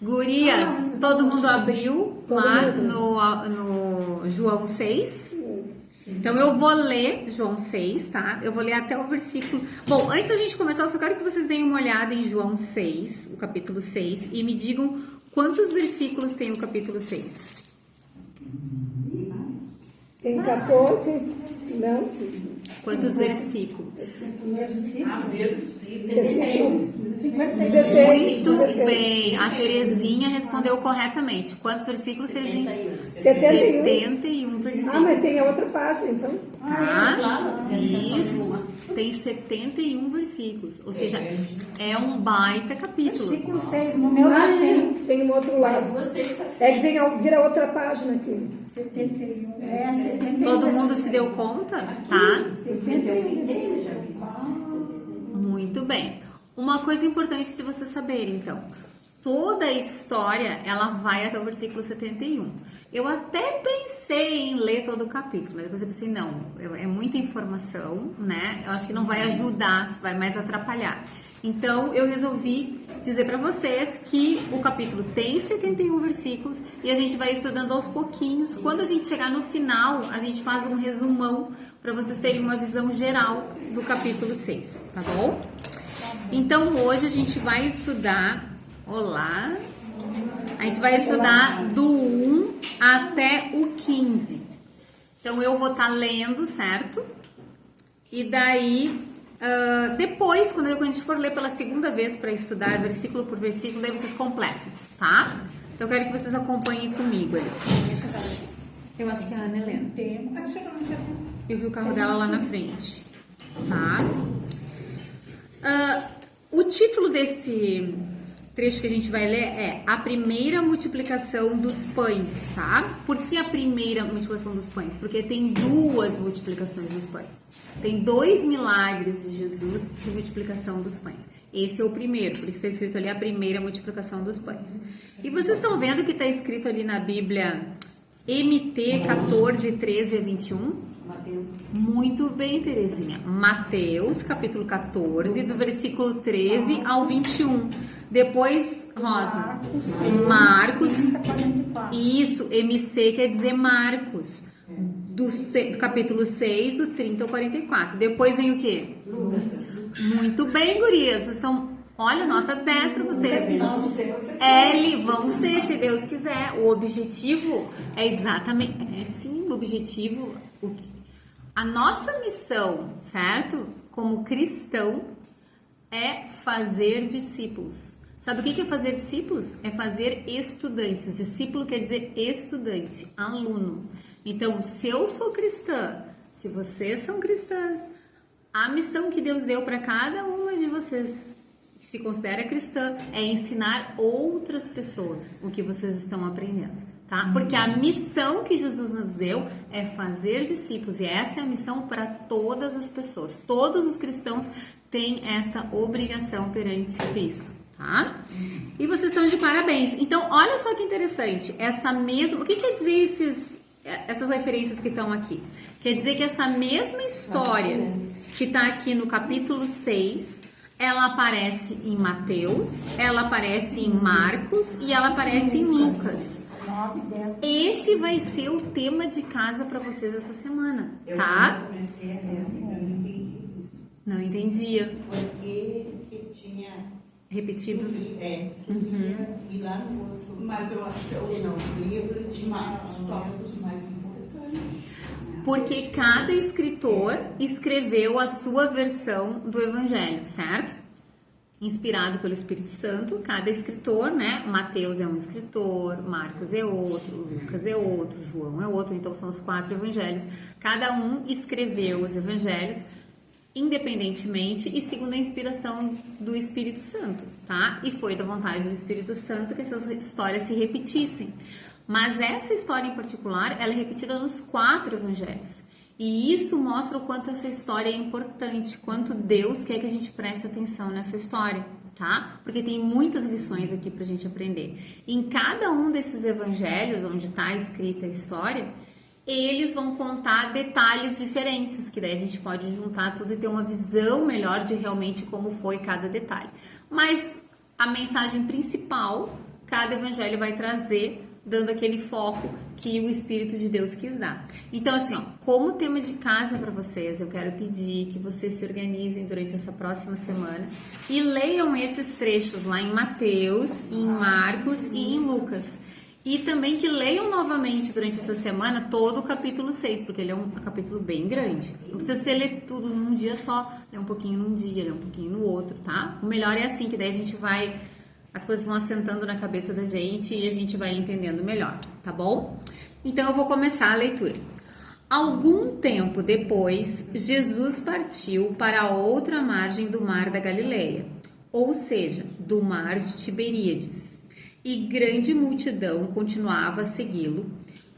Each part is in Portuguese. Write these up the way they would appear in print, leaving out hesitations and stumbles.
Gurias, todo mundo abriu lá no João 6. Então eu vou ler João 6, tá? Eu vou ler até o versículo... Bom, antes da gente começar, eu só quero que vocês deem uma olhada em João 6, o capítulo 6, e me digam quantos versículos tem o capítulo 6. Tem 14, não? Quantos versículos? 16. Muito bem, a Terezinha respondeu corretamente. Quantos versículos, Terezinha? 71 versículos. Ah, mas tem a outra página, então. Tá? Isso, tem 71 versículos. Ou seja, é um baita capítulo. Versículo 6, no meu já Tem um outro lado. É que vira outra página aqui. 71. É, 71. Todo mundo se deu conta? Tá? 71. Muito bem. Uma coisa importante de você saber, então. Toda a história, ela vai até o versículo 71. Eu até pensei em ler todo o capítulo, mas depois eu pensei, não, é muita informação, né? Eu acho que não vai ajudar, vai mais atrapalhar. Então, eu resolvi dizer para vocês que o capítulo tem 71 versículos e a gente vai estudando aos pouquinhos. Quando a gente chegar no final, a gente faz um resumão para vocês terem uma visão geral do capítulo 6, tá bom? Então, hoje a gente vai estudar... Olá! A gente vai estudar do 1 até o 15. Então, eu vou estar lendo, certo? E daí, depois, quando a gente for ler pela segunda vez para estudar versículo por versículo, daí vocês completam, tá? Então, eu quero que vocês acompanhem comigo ali. Eu acho que é a Ana Helena. Tá chegando já. Eu vi o carro dela lá na frente, tá? O título desse trecho que a gente vai ler é a primeira multiplicação dos pães, tá? Por que a primeira multiplicação dos pães? Porque tem duas multiplicações dos pães. Tem 2 milagres de Jesus de multiplicação dos pães. Esse é o primeiro, por isso está escrito ali a primeira multiplicação dos pães. E vocês estão vendo que está escrito ali na Bíblia MT 14, 13 a 21? Muito bem, Terezinha. Mateus, capítulo 14, do versículo 13 ao 21. Depois, Rosa, Marcos. Isso, MC quer dizer Marcos. Do capítulo 6, do 30 ao 44. Depois vem o quê? Lucas. Muito bem, gurias. Vocês estão... Olha, nota 10 para vocês. Vão ser, se Deus quiser. O objetivo é exatamente... sim, o objetivo... A nossa missão, certo? Como cristão, é fazer discípulos. Sabe o que é fazer discípulos? É fazer estudantes. Discípulo quer dizer estudante, aluno. Então, se eu sou cristã, se vocês são cristãs, a missão que Deus deu para cada uma de vocês que se considera cristã é ensinar outras pessoas o que vocês estão aprendendo, tá? Porque a missão que Jesus nos deu é fazer discípulos e essa é a missão para todas as pessoas. Todos os cristãos têm essa obrigação perante Cristo, tá? E vocês estão de parabéns. Então, olha só que interessante. O que quer dizer essas referências que estão aqui? Quer dizer que essa mesma história que está aqui no capítulo 6, ela aparece em Mateus, ela aparece em Marcos e ela aparece em Lucas. Esse vai ser o tema de casa para vocês essa semana, tá? Eu comecei a ler, eu não entendi isso. Não entendia. Porque que tinha... Repetido? E lá no outro... Mas eu acho que é o livro de os tópicos mais importantes. Porque cada escritor escreveu a sua versão do Evangelho, certo? Inspirado pelo Espírito Santo, cada escritor, né? Mateus é um escritor, Marcos é outro, Lucas é outro, João é outro, então são os 4 evangelhos. Cada um escreveu os evangelhos independentemente e segundo a inspiração do Espírito Santo, tá? E foi da vontade do Espírito Santo que essas histórias se repetissem. Mas essa história em particular, ela é repetida nos 4 evangelhos. E isso mostra o quanto essa história é importante, quanto Deus quer que a gente preste atenção nessa história, tá? Porque tem muitas lições aqui pra gente aprender. Em cada um desses evangelhos, onde está escrita a história, eles vão contar detalhes diferentes, que daí a gente pode juntar tudo e ter uma visão melhor de realmente como foi cada detalhe. Mas a mensagem principal cada evangelho vai trazer, dando aquele foco que o Espírito de Deus quis dar. Então, assim, ó, como tema de casa para vocês, eu quero pedir que vocês se organizem durante essa próxima semana e leiam esses trechos lá em Mateus, em Marcos e em Lucas. E também que leiam novamente durante essa semana todo o capítulo 6, porque ele é um capítulo bem grande. Não precisa ser ler tudo num dia só, ler um pouquinho num dia, ler um pouquinho no outro, tá? O melhor é assim, que daí a gente vai... As coisas vão assentando na cabeça da gente e a gente vai entendendo melhor, tá bom? Então eu vou começar a leitura. Algum tempo depois, Jesus partiu para a outra margem do mar da Galileia, ou seja, do mar de Tiberíades. E grande multidão continuava a segui-lo,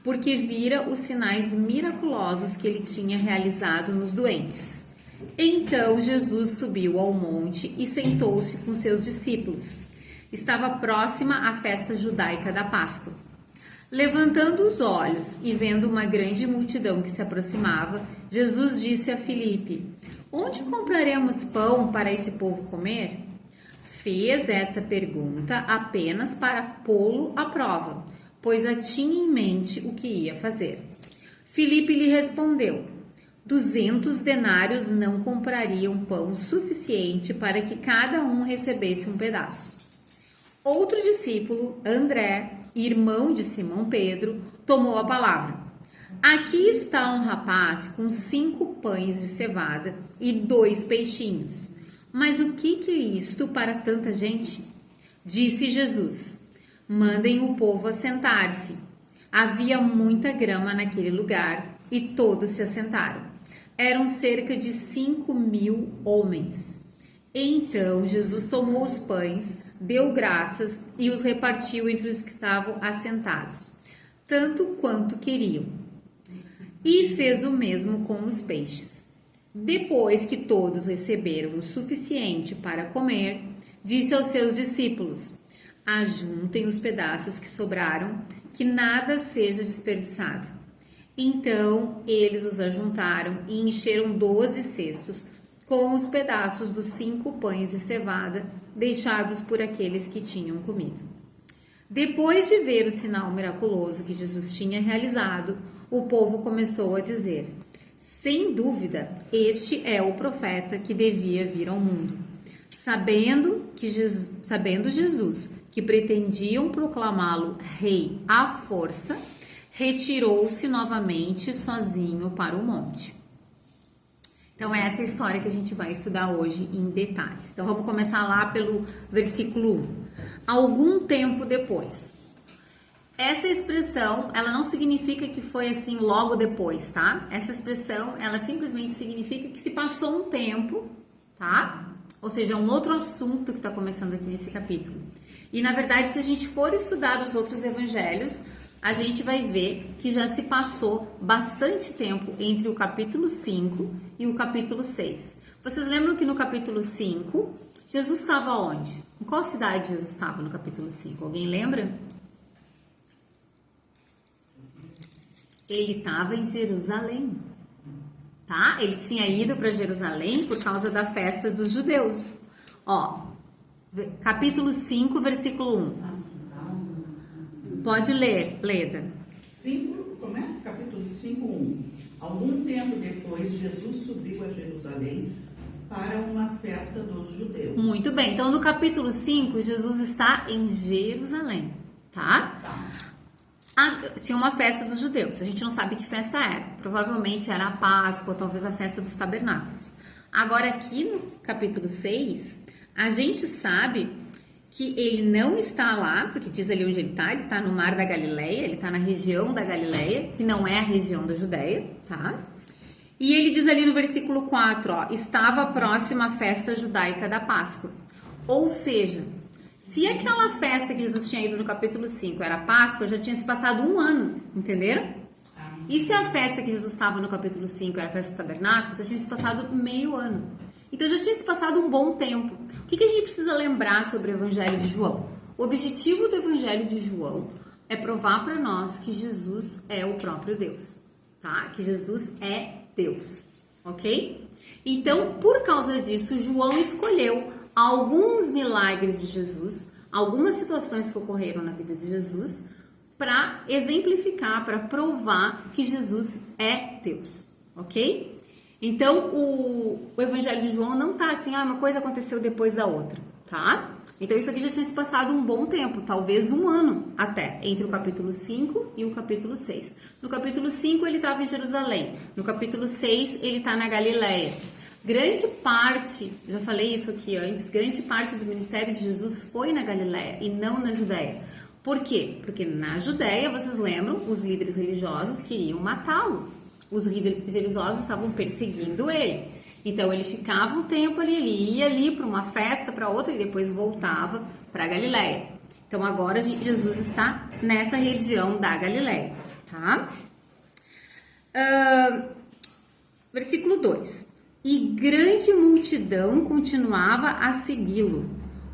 porque vira os sinais miraculosos que ele tinha realizado nos doentes. Então Jesus subiu ao monte e sentou-se com seus discípulos. Estava próxima a festa judaica da Páscoa. Levantando os olhos e vendo uma grande multidão que se aproximava, Jesus disse a Filipe: Onde compraremos pão para esse povo comer? Fez essa pergunta apenas para pô-lo à prova, pois já tinha em mente o que ia fazer. Filipe lhe respondeu: 200 denários não comprariam pão suficiente para que cada um recebesse um pedaço. Outro discípulo, André, irmão de Simão Pedro, tomou a palavra. Aqui está um rapaz com 5 pães de cevada e 2 peixinhos. Mas o que é isto para tanta gente? Disse Jesus: Mandem o povo assentar-se. Havia muita grama naquele lugar e todos se assentaram. Eram cerca de 5.000 homens. Então Jesus tomou os pães, deu graças e os repartiu entre os que estavam assentados, tanto quanto queriam. E fez o mesmo com os peixes. Depois que todos receberam o suficiente para comer, disse aos seus discípulos: Ajuntem os pedaços que sobraram, que nada seja desperdiçado. Então eles os ajuntaram e encheram 12 cestos, com os pedaços dos 5 pães de cevada deixados por aqueles que tinham comido. Depois de ver o sinal miraculoso que Jesus tinha realizado, o povo começou a dizer: Sem dúvida, este é o profeta que devia vir ao mundo. Sabendo Jesus que pretendiam proclamá-lo rei à força, retirou-se novamente sozinho para o monte. Então, essa é a história que a gente vai estudar hoje em detalhes. Então, vamos começar lá pelo versículo 1. Algum tempo depois. Essa expressão, ela não significa que foi assim logo depois, tá? Essa expressão, ela simplesmente significa que se passou um tempo, tá? Ou seja, é um outro assunto que está começando aqui nesse capítulo. E, na verdade, se a gente for estudar os outros evangelhos, a gente vai ver que já se passou bastante tempo entre o capítulo 5 e o capítulo 6. Vocês lembram que no capítulo 5, Jesus estava onde? Em qual cidade Jesus estava no capítulo 5? Alguém lembra? Ele estava em Jerusalém, tá? Ele tinha ido para Jerusalém por causa da festa dos judeus. Ó, capítulo 5, versículo 1. Pode ler, Leda. 5, como é? Capítulo 5, 1. Algum tempo depois, Jesus subiu a Jerusalém para uma festa dos judeus. Muito bem, então no capítulo 5, Jesus está em Jerusalém, tá? Tinha uma festa dos judeus, a gente não sabe que festa era. Provavelmente era a Páscoa, talvez a festa dos tabernáculos. Agora aqui no capítulo 6, a gente sabe que ele não está lá, porque diz ali onde ele está no mar da Galileia, ele está na região da Galileia, que não é a região da Judéia, tá? E ele diz ali no versículo 4, ó, estava próxima a festa judaica da Páscoa. Ou seja, se aquela festa que Jesus tinha ido no capítulo 5 era Páscoa, já tinha se passado 1 ano, entenderam? E se a festa que Jesus estava no capítulo 5 era a festa dos tabernáculos, já tinha se passado meio ano. Então já tinha se passado um bom tempo. O que a gente precisa lembrar sobre o Evangelho de João? O objetivo do Evangelho de João é provar para nós que Jesus é o próprio Deus, tá? Que Jesus é Deus, ok? Então, por causa disso, João escolheu alguns milagres de Jesus algumas situações que ocorreram na vida de Jesus para exemplificar, para provar que Jesus é Deus, ok? Então, o Evangelho de João não tá assim, uma coisa aconteceu depois da outra, tá? Então, isso aqui já tinha se passado um bom tempo, talvez um ano até, entre o capítulo 5 e o capítulo 6. No capítulo 5, ele estava em Jerusalém. No capítulo 6, ele está na Galileia. Grande parte, já falei isso aqui antes, grande parte do ministério de Jesus foi na Galileia e não na Judéia. Por quê? Porque na Judéia, vocês lembram, os líderes religiosos queriam matá-lo. Os líderes religiosos estavam perseguindo ele. Então, ele ficava um tempo ali, ele ia ali para uma festa, para outra, e depois voltava para a Galileia. Então, agora Jesus está nessa região da Galileia, tá? Versículo 2. E grande multidão continuava a segui-lo,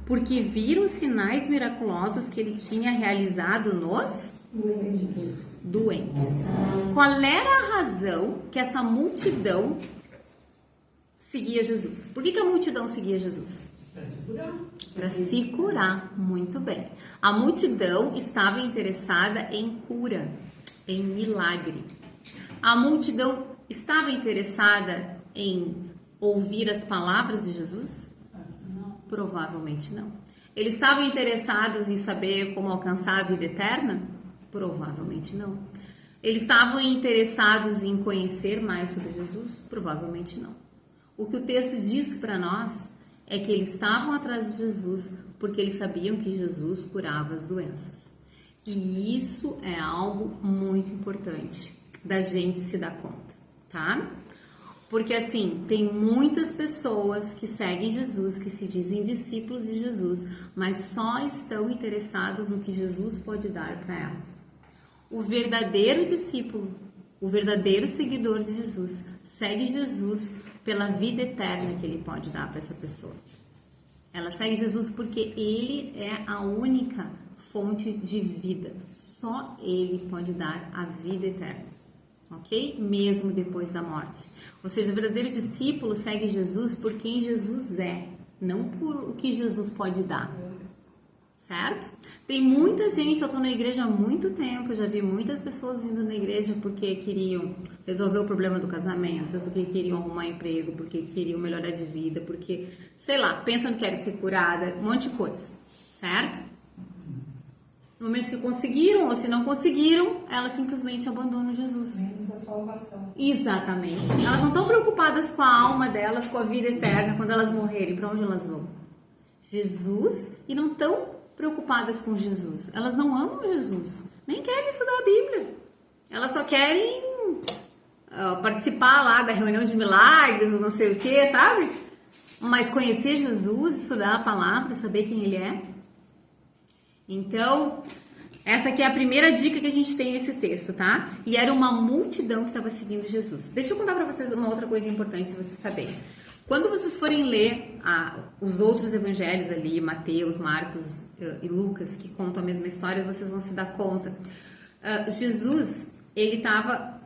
porque viram os sinais miraculosos que ele tinha realizado nos doentes. Qual era a razão que essa multidão seguia Jesus? Por que a multidão seguia Jesus? Para se curar. Para se curar, muito bem. A multidão estava interessada em cura, em milagre. A multidão estava interessada em ouvir as palavras de Jesus? Não. Provavelmente não. Eles estavam interessados em saber como alcançar a vida eterna? Provavelmente não. Eles estavam interessados em conhecer mais sobre Jesus? Provavelmente não. O que o texto diz para nós é que eles estavam atrás de Jesus porque eles sabiam que Jesus curava as doenças. E isso é algo muito importante da gente se dar conta, tá? Porque assim, tem muitas pessoas que seguem Jesus, que se dizem discípulos de Jesus, mas só estão interessados no que Jesus pode dar para elas. O verdadeiro discípulo, o verdadeiro seguidor de Jesus, segue Jesus pela vida eterna que ele pode dar para essa pessoa. Ela segue Jesus porque ele é a única fonte de vida. Só ele pode dar a vida eterna. Ok? Mesmo depois da morte. Ou seja, o verdadeiro discípulo segue Jesus por quem Jesus é, não por o que Jesus pode dar. Certo? Tem muita gente, eu tô na igreja há muito tempo, eu já vi muitas pessoas vindo na igreja porque queriam resolver o problema do casamento, porque queriam arrumar emprego, porque queriam melhorar de vida, porque, sei lá, pensam que querem ser curada, um monte de coisa. Certo? No momento que conseguiram, ou se não conseguiram, elas simplesmente abandonam Jesus. Menos a salvação. Exatamente. Elas não estão preocupadas com a alma delas, com a vida eterna, quando elas morrerem, para onde elas vão? Jesus, e não estão preocupadas com Jesus. Elas não amam Jesus, nem querem estudar a Bíblia. Elas só querem participar lá da reunião de milagres, não sei o que, sabe? Mas conhecer Jesus, estudar a palavra, saber quem ele é. Então, essa aqui é a primeira dica que a gente tem nesse texto, tá? E era uma multidão que estava seguindo Jesus. Deixa eu contar pra vocês uma outra coisa importante de vocês saberem. Quando vocês forem ler os outros evangelhos ali, Mateus, Marcos e Lucas, que contam a mesma história, vocês vão se dar conta. Jesus, ele estava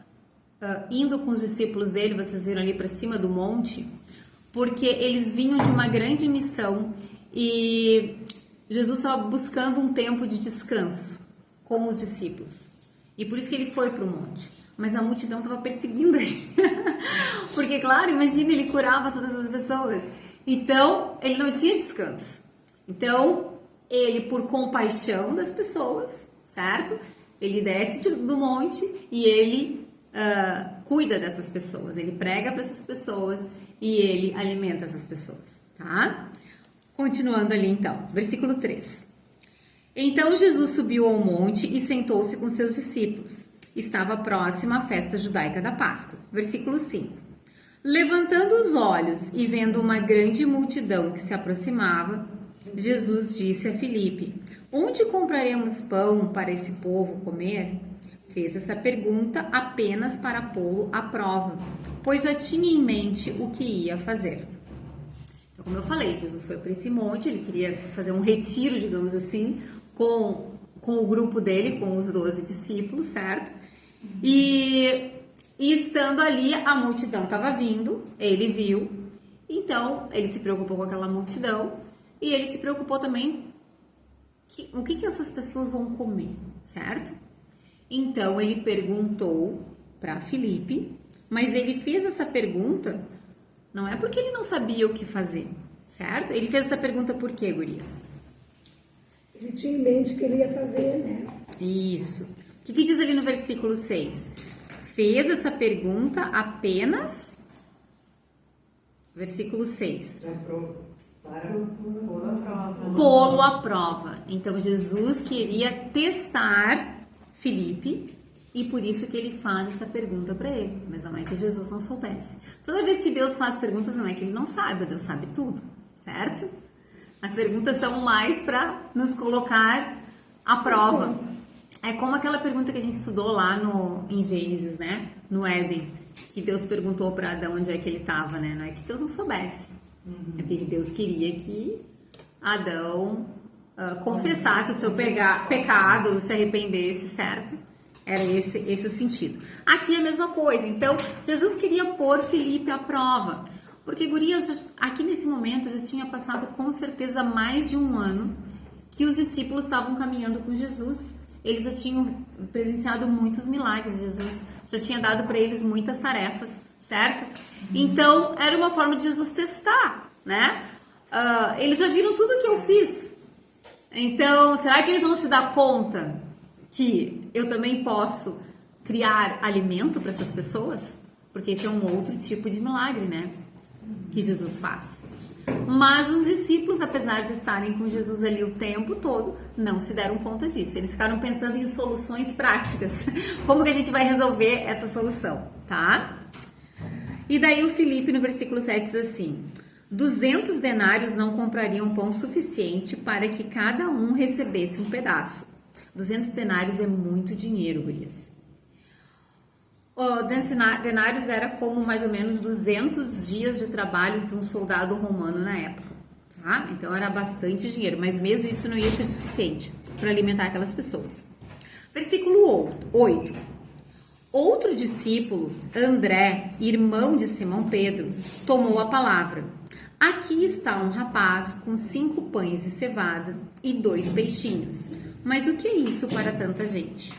indo com os discípulos dele, vocês viram ali para cima do monte, porque eles vinham de uma grande missão e Jesus estava buscando um tempo de descanso com os discípulos. E por isso que ele foi para o monte. Mas a multidão estava perseguindo ele. Porque, claro, imagina, ele curava todas as pessoas. Então, ele não tinha descanso. Então, ele, por compaixão das pessoas, certo? Ele desce do monte e ele cuida dessas pessoas. Ele prega para essas pessoas e ele alimenta essas pessoas, tá? Continuando ali então, versículo 3. Então Jesus subiu ao monte e sentou-se com seus discípulos. Estava próxima a festa judaica da Páscoa. Versículo 5. Levantando os olhos e vendo uma grande multidão que se aproximava, Jesus disse a Filipe: onde compraremos pão para esse povo comer? Fez essa pergunta apenas para pô-lo à prova, pois já tinha em mente o que ia fazer. Então, como eu falei, Jesus foi para esse monte, ele queria fazer um retiro, digamos assim, com o grupo dele, com os 12 discípulos, certo? E estando ali, a multidão estava vindo, ele viu, então ele se preocupou com aquela multidão e ele se preocupou também o que essas pessoas vão comer, certo? Então ele perguntou para Filipe, mas ele fez essa pergunta não é porque ele não sabia o que fazer, certo? Ele fez essa pergunta por quê, gurias? Ele tinha em mente o que ele ia fazer, né? Isso. O que diz ali no versículo 6? Fez essa pergunta apenas... Versículo 6. Para pôr a prova. Pô-lo à prova. Então, Jesus queria testar Filipe e por isso que ele faz essa pergunta para ele. Mas não é que Jesus não soubesse. Toda vez que Deus faz perguntas, não é que ele não saiba, Deus sabe tudo, certo? As perguntas são mais para nos colocar à prova. É como aquela pergunta que a gente estudou lá em Gênesis, né? No Éden, que Deus perguntou para Adão onde é que ele estava, né? Não é que Deus não soubesse. É porque Deus queria que Adão confessasse o seu pecado, se arrependesse, certo? Era esse o sentido. Aqui é a mesma coisa. Então, Jesus queria pôr Filipe à prova. Porque, gurias, aqui nesse momento já tinha passado com certeza mais de um ano que os discípulos estavam caminhando com Jesus. Eles já tinham presenciado muitos milagres. Jesus já tinha dado para eles muitas tarefas, certo? Então, era uma forma de Jesus testar, né? Eles já viram tudo que eu fiz. Então, será que eles vão se dar conta que eu também posso criar alimento para essas pessoas? Porque esse é um outro tipo de milagre, né? Que Jesus faz. Mas os discípulos, apesar de estarem com Jesus ali o tempo todo, não se deram conta disso. Eles ficaram pensando em soluções práticas. Como que a gente vai resolver essa solução, tá? E daí o Filipe, no versículo 7, diz assim: 200 denários não comprariam pão suficiente para que cada um recebesse um pedaço. 200 denários é muito dinheiro, gurias. 200 denários era como mais ou menos 200 dias de trabalho de um soldado romano na época, tá? Então era bastante dinheiro, mas mesmo isso não ia ser suficiente para alimentar aquelas pessoas. Versículo 8. Outro discípulo, André, irmão de Simão Pedro, tomou a palavra. Aqui está um rapaz com 5 pães de cevada e 2 peixinhos. Mas o que é isso para tanta gente?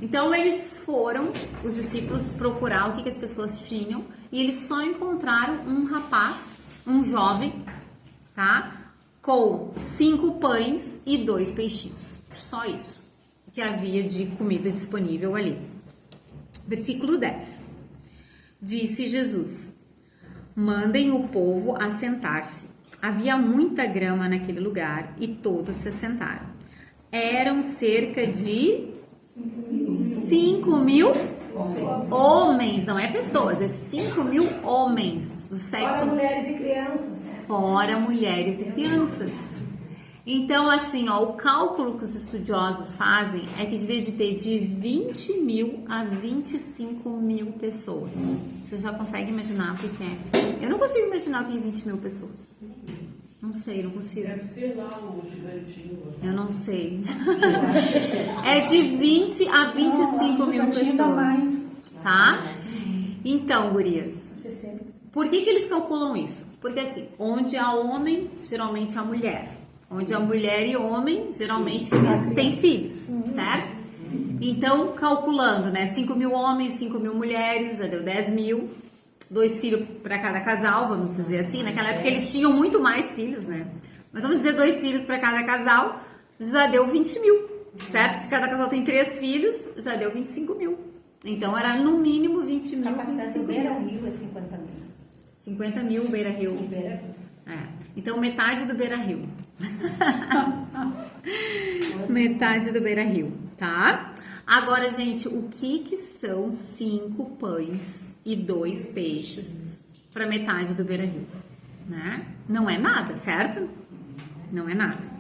Então eles foram, os discípulos, procurar o que as pessoas tinham e eles só encontraram um rapaz, um jovem, tá? Com 5 pães e 2 peixinhos. Só isso que havia de comida disponível ali. Versículo 10. Disse Jesus: mandem o povo assentar-se. Havia muita grama naquele lugar e todos se assentaram. Eram cerca de 5.000 homens, não é pessoas, é 5.000 homens do sexo. Fora mulheres e crianças, né? Fora mulheres e crianças. Então, assim, ó, o cálculo que os estudiosos fazem é que devia de ter de 20.000 a 25.000 pessoas. Você já consegue imaginar o que é? Eu não consigo imaginar o que é 20.000 pessoas. Não sei, não consigo. Deve ser lá o gigantinho. Eu não sei. É de 20 a 25.000 pessoas. Tá? Então, gurias, 60. por que eles calculam isso? Porque assim, onde há homem, geralmente há mulher. Onde há mulher e homem, geralmente eles têm filhos, certo? Então, calculando, né? 5.000 homens, 5.000 mulheres, já deu 10.000. 2 filhos para cada casal, vamos dizer assim. Naquela época eles tinham muito mais filhos, né? Mas vamos dizer 2 filhos para cada casal, já deu 20.000, certo? Se cada casal tem 3 filhos, já deu 25.000. Então era no mínimo 20.000. A capacidade do Beira-Rio é 50.000. 50.000 Beira-Rio. É. Então metade do Beira-Rio. Metade do Beira-Rio, tá? Agora, gente, o que são 5 pães e 2 peixes para metade do Beira-Rio, né? Não é nada, certo? Não é nada.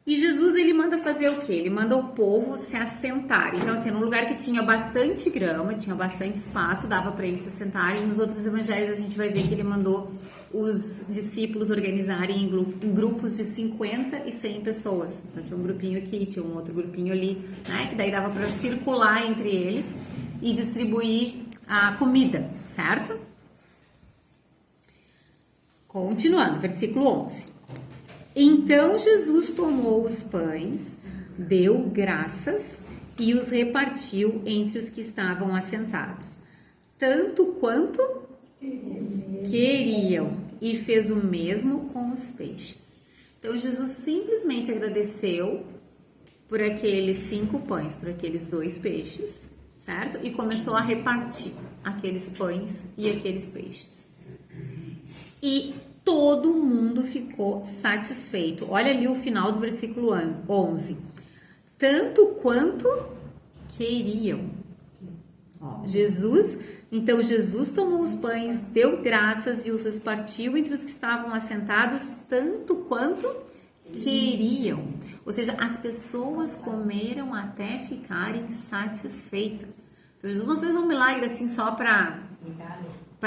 E Jesus, ele manda fazer o quê? Ele manda o povo se assentar. Então, assim, num lugar que tinha bastante grama, tinha bastante espaço, dava para eles se assentarem. Nos outros evangelhos, a gente vai ver que ele mandou os discípulos organizarem em grupos de 50 e 100 pessoas. Então, tinha um grupinho aqui, tinha um outro grupinho ali, né? Que daí dava para circular entre eles e distribuir a comida, certo? Continuando, versículo 11. Então Jesus tomou os pães, deu graças e os repartiu entre os que estavam assentados, tanto quanto queriam, e fez o mesmo com os peixes. Então Jesus simplesmente agradeceu por aqueles 5 pães, por aqueles 2 peixes, certo? E começou a repartir aqueles pães e aqueles peixes. E todo mundo ficou satisfeito. Olha ali o final do versículo 11. Tanto quanto queriam. Então Jesus tomou os pães, deu graças e os repartiu entre os que estavam assentados, tanto quanto queriam. Ou seja, as pessoas comeram até ficarem satisfeitas. Então Jesus não fez um milagre assim só para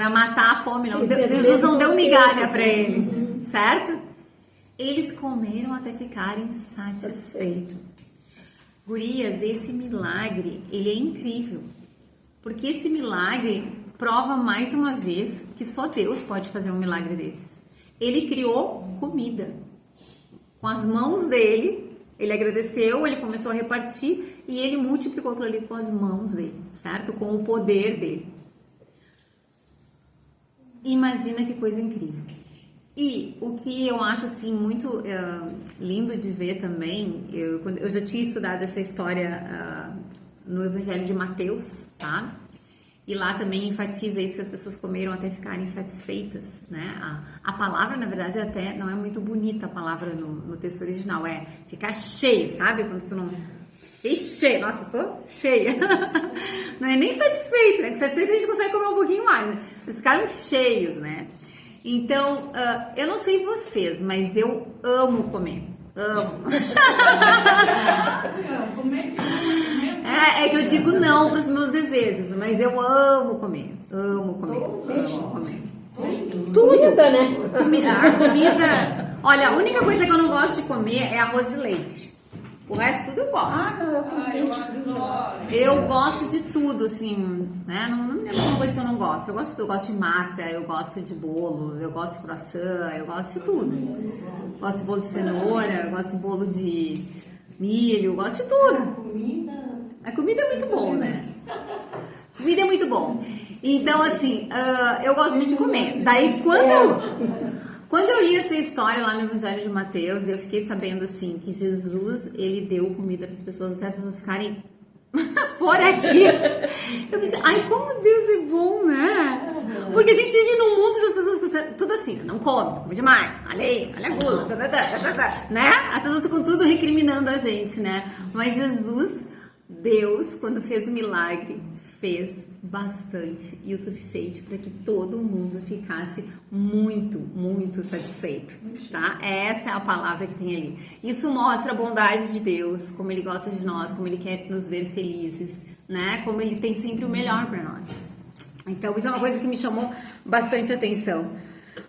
matar a fome, não. Jesus não deu migalha para eles, certo? Eles comeram até ficarem satisfeitos. Gurias, esse milagre, ele é incrível. Porque esse milagre prova mais uma vez que só Deus pode fazer um milagre desses. Ele criou comida. Com as mãos dele, ele agradeceu, ele começou a repartir e ele multiplicou aquilo ali com as mãos dele, certo? Com o poder dele. Imagina que coisa incrível. E o que eu acho assim muito lindo de ver também, eu já tinha estudado essa história no Evangelho de Mateus, tá? E lá também enfatiza isso, que as pessoas comeram até ficarem satisfeitas, né? A palavra, na verdade, até não é muito bonita a palavra no texto original, é ficar cheio, sabe? Quando você não... Fiquei cheia, nossa, tô cheia. Não é nem satisfeito, né? Porque satisfeito a gente consegue comer um pouquinho mais, né? Eles ficaram cheios, né? Então, eu não sei vocês, mas eu amo comer. Amo. É que eu digo não para os meus desejos, mas eu amo comer. Amo comer. Amo comer. Tudo. Comida, né? Comida. Olha, a única coisa que eu não gosto de comer é arroz de leite. O resto tudo eu gosto. Eu gosto de tudo, assim, né? Não é uma coisa que eu não gosto. Eu gosto de massa, eu gosto de bolo, eu gosto de croissant, eu gosto de tudo. Eu gosto de bolo de cenoura, eu gosto de bolo de milho, eu gosto de tudo. A comida é muito bom, né? Comida é muito bom. Então, assim, eu gosto muito de comer. Daí, quando eu li essa história lá no Evangelho de Mateus, eu fiquei sabendo, assim, que Jesus, ele deu comida para as pessoas, até as pessoas ficarem por aqui. Eu pensei, ai, como Deus é bom, né? Porque a gente vive num mundo das pessoas tudo assim, não come demais, olha a gula, né? As pessoas ficam tudo recriminando a gente, né? Mas Jesus... Deus, quando fez o milagre, fez bastante e o suficiente para que todo mundo ficasse muito, muito satisfeito, tá? Essa é a palavra que tem ali. Isso mostra a bondade de Deus, como Ele gosta de nós, como Ele quer nos ver felizes, né? Como Ele tem sempre o melhor para nós. Então, isso é uma coisa que me chamou bastante atenção.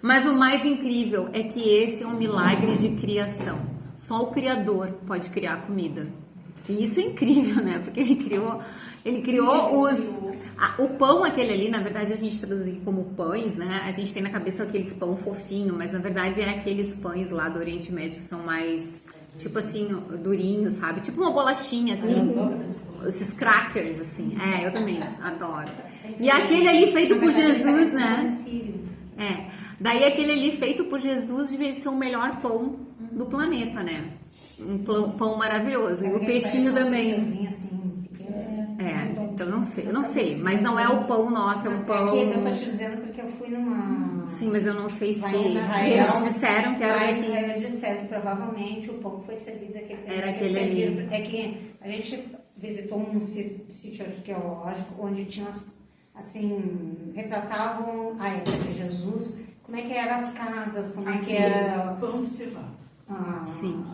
Mas o mais incrível é que esse é um milagre de criação. Só o Criador pode criar comida. E isso é incrível, né? Porque ele criou o pão aquele ali, na verdade a gente traduz como pães, né? A gente tem na cabeça aqueles pão fofinho, mas na verdade é aqueles pães lá do Oriente Médio que são mais, tipo assim, durinhos, sabe? Tipo uma bolachinha, assim. Esses crackers, assim. Eu também adoro. E aquele ali feito por Jesus, né? Daí aquele ali feito por Jesus devia ser o melhor pão do planeta, né? Um pão maravilhoso. E o peixinho também. Então eu não sei, mas não é o pão nosso, é um pão... Aqui eu tô te dizendo porque eu fui numa... Sim, mas eu não sei se... Eles disseram que era... Eles disseram que provavelmente o pão que foi servido era aquele ali. É que a gente visitou um sítio arqueológico onde tinha, assim, retratavam a época de Jesus, como é que eram as casas, como é que era... Pão de cevada. Sim.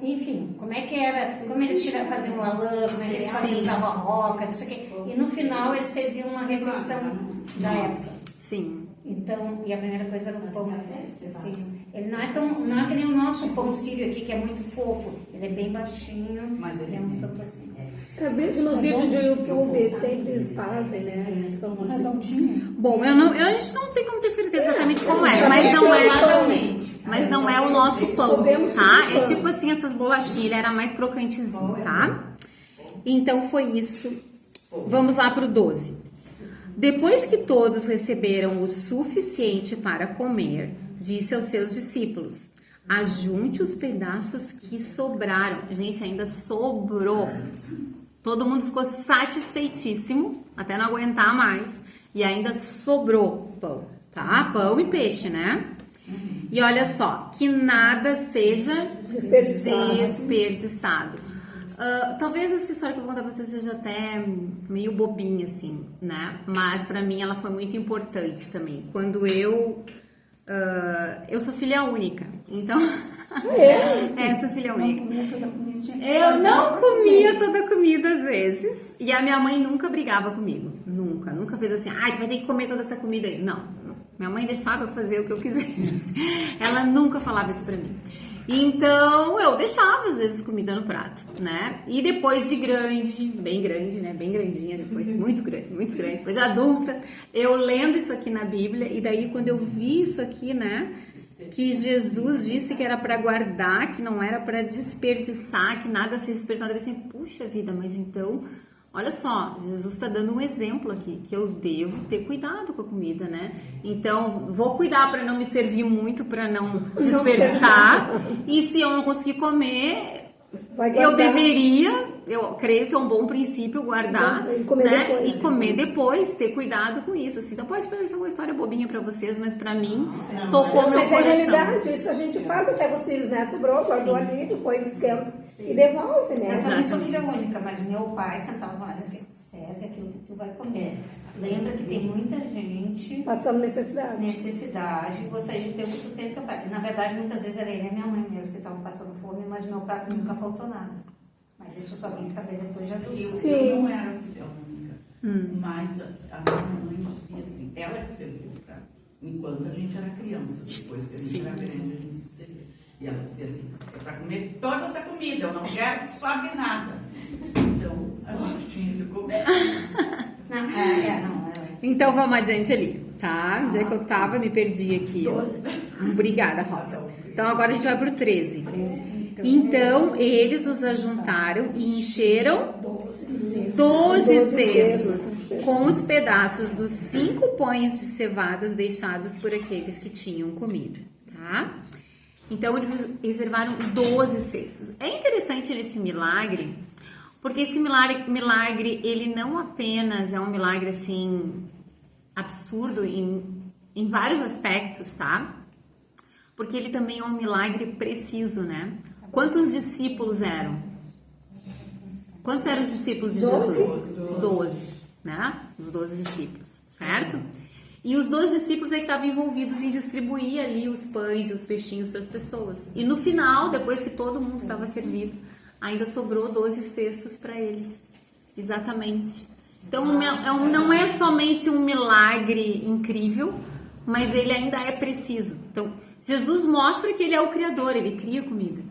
Enfim, como é que era, como eles faziam a lã, como é que eles usavam a roca, não sei o quê. E no final eles serviam uma refeição da época. Sim. Então, e a primeira coisa era o pão, assim, Ele não é que nem o nosso pão sírio aqui, que é muito fofo. Ele é bem baixinho, Mas ele é é um bem- tanto assim. Eu vejo nos vídeos do YouTube, sempre eles fazem, né? Esses pão assim. Redondinho. Bom, a gente não tem como ter certeza exatamente como é, mas não é. Provavelmente. Mas não é o nosso pão, Sabemos tá? que É pão. tipo assim, essas bolachinhas, ele era mais crocantezinho, tá? Então foi isso. Vamos lá pro 12. Depois que todos receberam o suficiente para comer, disse aos seus discípulos: ajunte os pedaços que sobraram. Gente, ainda sobrou. Todo mundo ficou satisfeitíssimo, até não aguentar mais. E ainda sobrou pão, tá? Pão e peixe, né? E olha só, que nada seja desperdiçado. Talvez essa história que eu vou contar pra vocês seja até meio bobinha, assim, né? Mas pra mim ela foi muito importante também. Quando eu sou filha única, então... eu sou filha única. Eu não comia toda a comida às vezes. E a minha mãe nunca brigava comigo. Nunca fez assim, tu vai ter que comer toda essa comida aí. Não. Minha mãe deixava eu fazer o que eu quisesse. Ela nunca falava isso pra mim. Então, eu deixava, às vezes, comida no prato, né? E depois de grande, bem grande, né? Bem grandinha, depois muito grande, depois de adulta, eu lendo isso aqui na Bíblia, e daí quando eu vi isso aqui, né? Que Jesus disse que era para guardar, que não era para desperdiçar, que nada se desperdiçar. Eu pensei, puxa vida, mas então... Olha só, Jesus está dando um exemplo aqui, que eu devo ter cuidado com a comida, né? Então, vou cuidar para não me servir muito, para não desperdiçar. E se eu não conseguir comer, eu deveria, eu creio que é um bom princípio guardar, E comer né? depois. E comer depois, ter cuidado com isso. Assim. Então, pode parecer uma história bobinha para vocês, mas para mim, tocou meu Mas é coração. realidade, isso a gente faz até com os filhos, né? Sobrou, guardou ali, depois esquenta e devolve, né? Eu também sou filha única, mas meu pai sentava com nós assim, serve aquilo que tu vai comer. Lembra que tem muita gente, Passando necessidade. que gostaria de ter muito tempo para prato. Na verdade, muitas vezes era ele e minha mãe mesmo que estavam passando fome, mas meu prato nunca faltou nada. Mas isso eu só vim saber depois de adulto. Sim. Eu não era filha única, mas a minha mãe dizia assim, ela que serviu o prato, enquanto a gente era criança, depois que a gente era grande, a gente se servia. E ela dizia assim, é para comer toda essa comida, eu não quero que sobre nada. Então, a gente tinha que comer. Então vamos adiante ali, tá? Onde é que eu tava? Me perdi aqui. Obrigada, Rosa. Então agora a gente vai pro 13. Então eles os ajuntaram e encheram 12 cestos com os pedaços dos 5 pães de cevadas deixados por aqueles que tinham comido, tá? Então eles reservaram 12 cestos. É interessante nesse milagre, porque esse milagre, ele não apenas é um milagre assim absurdo em vários aspectos, tá? Porque ele também é um milagre preciso, né? Quantos discípulos eram? Quantos eram os discípulos de Jesus? 12, né? Os 12 discípulos, certo? E os 12 discípulos aí que estavam envolvidos em distribuir ali os pães e os peixinhos para as pessoas. E no final, depois que todo mundo estava servido, ainda sobrou 12 cestos para eles. Exatamente. Então, não é somente um milagre incrível, mas ele ainda é preciso. Então, Jesus mostra que ele é o Criador, ele cria comida.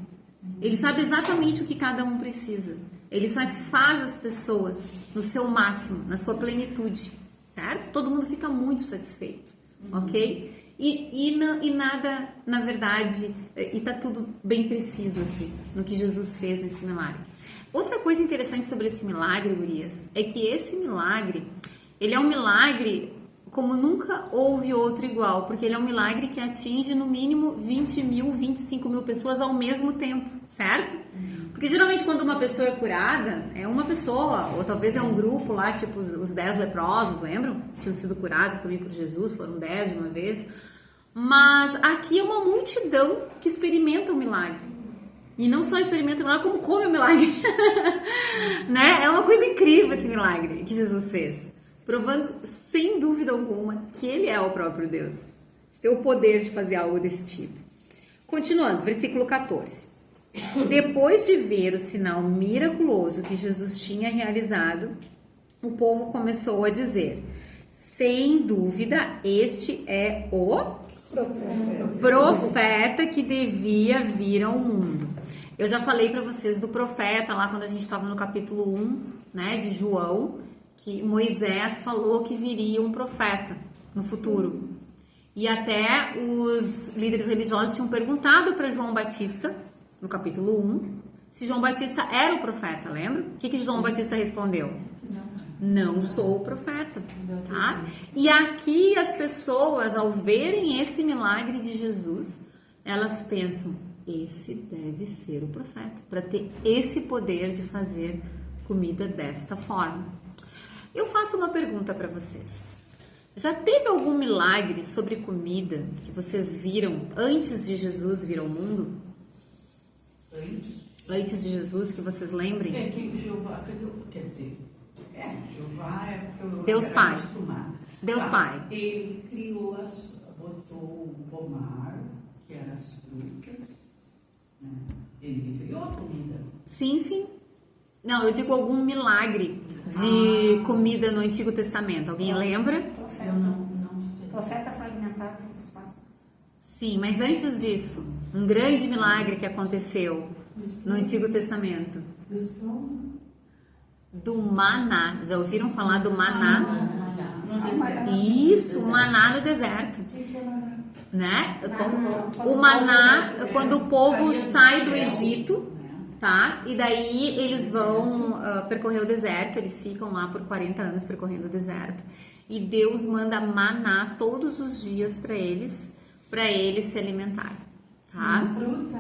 Ele sabe exatamente o que cada um precisa. Ele satisfaz as pessoas no seu máximo, na sua plenitude, certo? Todo mundo fica muito satisfeito, ok? E nada, na verdade, e tá tudo bem preciso aqui, no que Jesus fez nesse milagre. Outra coisa interessante sobre esse milagre, gurias, é que esse milagre, ele é um milagre como nunca houve outro igual, porque ele é um milagre que atinge no mínimo 20 mil, 25 mil pessoas ao mesmo tempo, certo? Porque geralmente quando uma pessoa é curada, é uma pessoa, ou talvez é um grupo lá, tipo os 10 leprosos, lembram? Tinham sido curados também por Jesus, foram 10 de uma vez. Mas aqui é uma multidão que experimenta o milagre. E não só experimenta o milagre, como come o milagre. Né? É uma coisa incrível esse milagre que Jesus fez. Provando, sem dúvida alguma, que ele é o próprio Deus. Tem o poder de fazer algo desse tipo. Continuando, versículo 14. Depois de ver o sinal miraculoso que Jesus tinha realizado, o povo começou a dizer: sem dúvida, este é o Profeta que devia vir ao mundo. Eu já falei para vocês do profeta lá quando a gente estava no capítulo 1, né, de João, que Moisés falou que viria um profeta no futuro. E até os líderes religiosos tinham perguntado para João Batista, no capítulo 1, se João Batista era o profeta, lembra? O que João Batista respondeu? Não sou o profeta, tá? E aqui as pessoas, ao verem esse milagre de Jesus, elas pensam, esse deve ser o profeta, para ter esse poder de fazer comida desta forma. Eu faço uma pergunta para vocês. Já teve algum milagre sobre comida que vocês viram antes de Jesus vir ao mundo? Antes de Jesus, que vocês lembrem? É que Jeová criou, quer dizer, Jeová é porque eu Deus era Pai. acostumada. Deus Pai. Ele criou, botou o pomar, que eram as frutas, né? Ele criou a comida. Sim. Não, eu digo algum milagre de comida no Antigo Testamento. Alguém lembra? Eu não sei. O profeta foi alimentado pelos pássaros. Sim, mas antes disso, um grande milagre que aconteceu no Antigo Testamento. Do maná. Já ouviram falar do maná? Isso, o maná no deserto. Né? O maná, quando o povo sai do Egito, tá? E daí eles vão percorrer o deserto, eles ficam lá por 40 anos percorrendo o deserto. E Deus manda maná todos os dias para eles se alimentarem, tá? Uma fruta,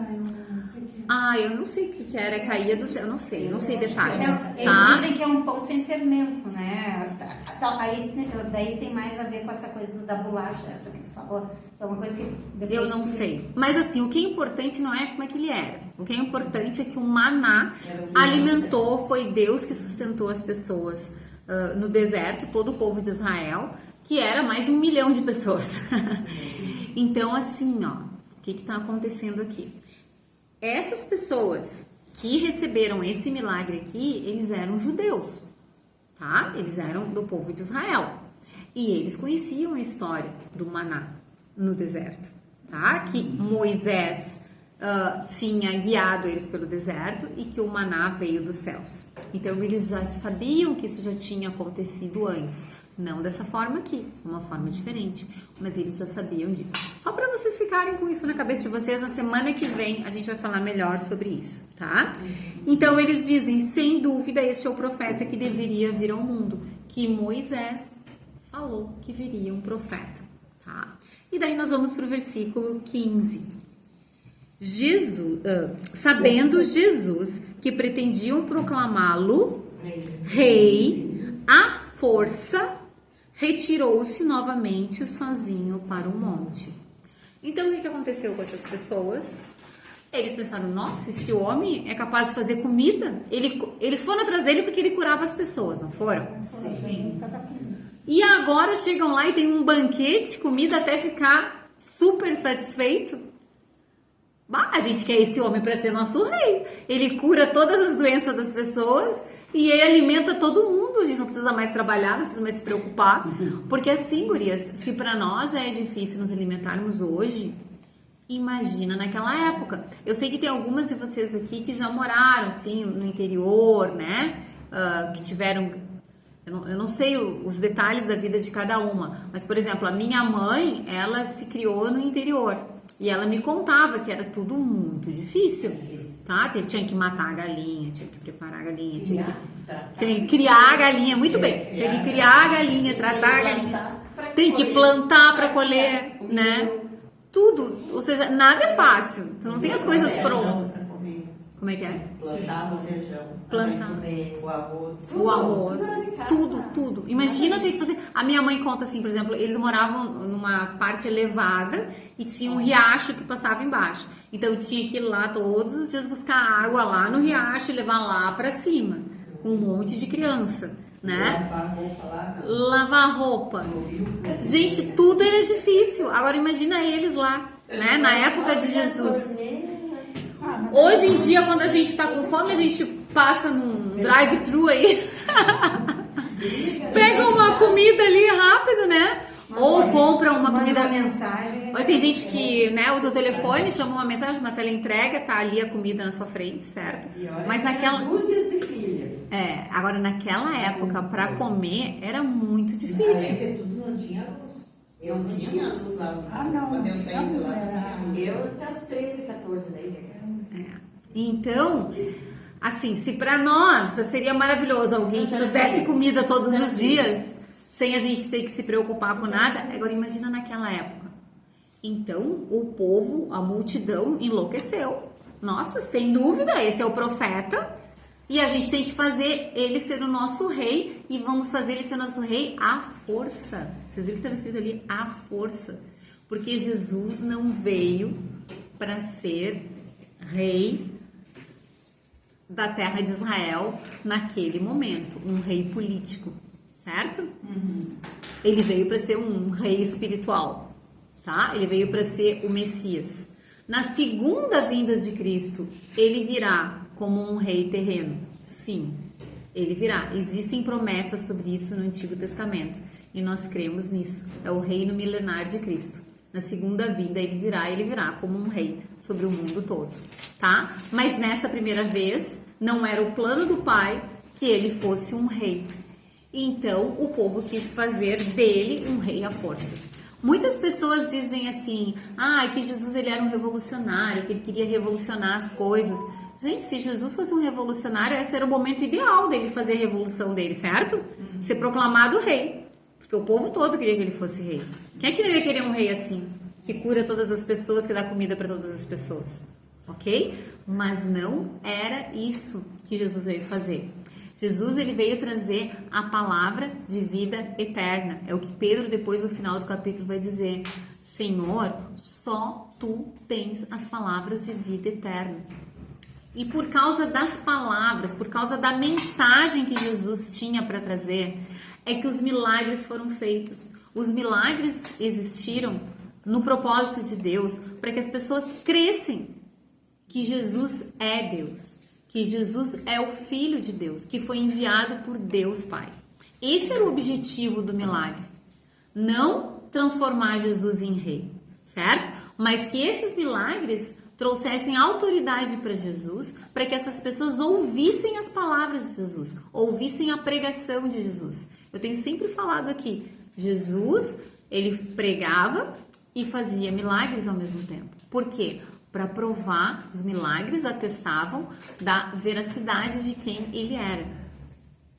eu não sei o que era, caía do céu, eu não sei detalhes, Eles tá? dizem que é um pão sem fermento, né? Daí tem mais a ver com essa coisa da bolacha, essa que tu falou. É uma coisa que depois Eu não sei. Mas assim, o que é importante não é como é que ele era. O que é importante é que o maná alimentou, foi Deus que sustentou as pessoas no deserto, todo o povo de Israel, que era mais de 1 milhão de pessoas. Então, assim, ó, o que está acontecendo aqui? Essas pessoas que receberam esse milagre aqui, eles eram judeus, tá? Eles eram do povo de Israel. E eles conheciam a história do maná no deserto, tá? Que Moisés tinha guiado eles pelo deserto e que o maná veio dos céus. Então, eles já sabiam que isso já tinha acontecido antes. Não dessa forma aqui, uma forma diferente, mas eles já sabiam disso. Só para vocês ficarem com isso na cabeça de vocês, na semana que vem a gente vai falar melhor sobre isso, tá? Então eles dizem, sem dúvida, este é o profeta que deveria vir ao mundo, que Moisés falou que viria um profeta, tá? E daí nós vamos para o versículo 15. Sabendo Jesus que pretendiam proclamá-lo rei, à força, retirou-se novamente sozinho para o monte. Então, o que aconteceu com essas pessoas? Eles pensaram, nossa, esse homem é capaz de fazer comida? Eles foram atrás dele porque ele curava as pessoas, não foram? Sim. E agora chegam lá e tem um banquete, comida até ficar super satisfeito. A gente quer esse homem para ser nosso rei. Ele cura todas as doenças das pessoas e ele alimenta todo mundo. A gente não precisa mais trabalhar, não precisa mais se preocupar. Porque assim, gurias, se para nós já é difícil nos alimentarmos hoje, imagina naquela época. Eu sei que tem algumas de vocês aqui que já moraram assim no interior, né? Que tiveram... Eu não sei os detalhes da vida de cada uma, mas, por exemplo, a minha mãe, ela se criou no interior. E ela me contava que era tudo muito difícil, tá? Tinha que matar a galinha, tinha que preparar a galinha, tinha que criar a galinha, muito bem. Tinha que criar a galinha, tratar a galinha. Tem que plantar para colher, né? Tudo, ou seja, nada é fácil. Tu não tem as coisas prontas. Como é que é? Plantava o feijão, o arroz. O arroz, tudo. Imagina ter que fazer. A minha mãe conta assim, por exemplo, eles moravam numa parte elevada e tinha um riacho que passava embaixo. Então tinha que ir lá todos os dias buscar água lá no riacho e levar lá pra cima, com um monte de criança, né? Lavar roupa lá. Lavar roupa. Gente, tudo era difícil. Agora imagina eles lá, né? Na época de Jesus. Hoje em dia, quando a gente tá com fome, a gente passa num drive-thru aí. Pega uma comida ali rápido, né? Ou compra uma Manda comida. uma mensagem. Tem gente que, né, usa o telefone, chama uma mensagem, uma teleentrega, tá ali a comida na sua frente, certo? E olha Mas que era naquela. dúzias de filha. Agora naquela época, pra comer, era muito difícil. Porque tudo não tinha luz. Eu não tinha luz lá. Quando eu saí de lá, não tinha luz. Eu até as 13, 14 daí. Então, assim, se pra nós já seria maravilhoso alguém que nos desse comida todos os dias, sem a gente ter que se preocupar com nada, agora imagina naquela época. Então, o povo, a multidão enlouqueceu. Nossa, sem dúvida, esse é o profeta. E a gente tem que fazer ele ser o nosso rei. E vamos fazer ele ser o nosso rei à força. Vocês viram que estava escrito ali, à força. Porque Jesus não veio para ser rei da terra de Israel naquele momento. Um rei político, certo? Ele veio para ser um rei espiritual, tá? Ele veio para ser o Messias. Na segunda vinda de Cristo, ele virá como um rei terreno. Sim, ele virá. Existem promessas sobre isso no Antigo Testamento e nós cremos nisso. É o reino milenar de Cristo. Na segunda vinda ele virá como um rei sobre o mundo todo, tá? Mas nessa primeira vez não era o plano do Pai que ele fosse um rei. Então o povo quis fazer dele um rei à força. Muitas pessoas dizem assim, que Jesus ele era um revolucionário, que ele queria revolucionar as coisas. Gente, se Jesus fosse um revolucionário, esse era o momento ideal dele fazer a revolução dele, certo? Ser proclamado rei. Porque o povo todo queria que ele fosse rei. Quem é que não ia querer um rei assim? Que cura todas as pessoas, que dá comida para todas as pessoas. Ok? Mas não era isso que Jesus veio fazer. Jesus ele veio trazer a palavra de vida eterna. É o que Pedro depois no final do capítulo vai dizer. Senhor, só tu tens as palavras de vida eterna. E por causa das palavras, por causa da mensagem que Jesus tinha para trazer, é que os milagres foram feitos. Os milagres existiram no propósito de Deus para que as pessoas crescem que Jesus é Deus, que Jesus é o Filho de Deus, que foi enviado por Deus Pai. Esse era o objetivo do milagre. Não transformar Jesus em rei, certo? Mas que esses milagres trouxessem autoridade para Jesus, para que essas pessoas ouvissem as palavras de Jesus, ouvissem a pregação de Jesus. Eu tenho sempre falado aqui, Jesus, ele pregava e fazia milagres ao mesmo tempo. Por quê? Para provar, os milagres atestavam da veracidade de quem ele era.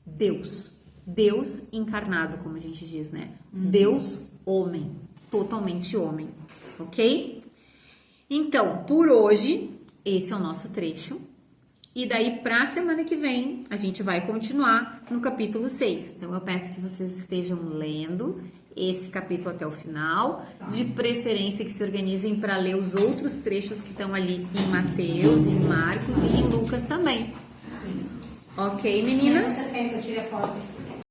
Deus. Deus encarnado, como a gente diz, né? Deus homem, totalmente homem, ok? Então, por hoje, esse é o nosso trecho. E daí, para a semana que vem, a gente vai continuar no capítulo 6. Então, eu peço que vocês estejam lendo esse capítulo até o final. De preferência, que se organizem para ler os outros trechos que estão ali em Mateus, em Marcos e em Lucas também. Sim. Ok, meninas? Você quer que eu tire a foto?